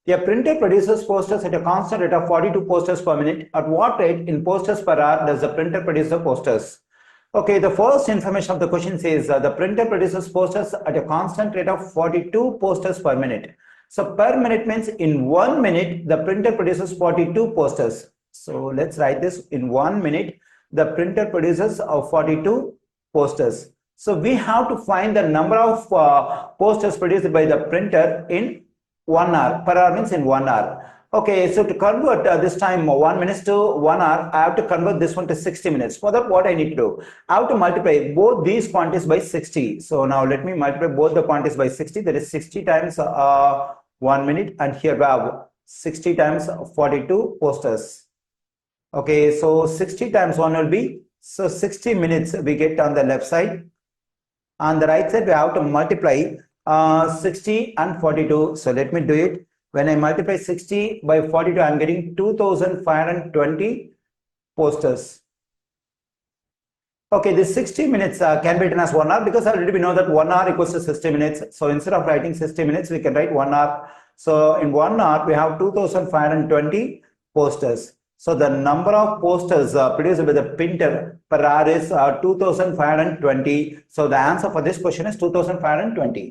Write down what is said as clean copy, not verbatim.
A printer produces posters at a constant rate of 42 posters per minute. At what rate in posters per hour does the printer produce the posters? Okay, the first information of the question says the printer produces posters at a constant rate of 42 posters per minute. So per minute means in 1 minute the printer produces 42 posters. So let's write this: in 1 minute the printer produces 42 posters. So we have to find the number of posters produced by the printer in 1 hour. Per hour means in 1 hour. Okay, so to convert this time 1 minute to 1 hour, I have to convert this one to 60 minutes. For that, what I need to do? I have to multiply both these quantities by 60. So now let me multiply both the quantities by 60. That is 60 times 1 minute, and here we have 60 times 42 posters. Okay, so 60 times 1 will be, so 60 minutes we get on the left side. On the right side, we have to multiply 60 and 42. So let me do it. When I multiply 60 by 42, I am getting 2520 posters. Okay, this 60 minutes can be written as 1 hour, because already we know that 1 hour equals to 60 minutes. So instead of writing 60 minutes, we can write 1 hour. So in 1 hour, we have 2520 posters. So the number of posters produced by the printer per hour is 2520. So the answer for this question is 2520.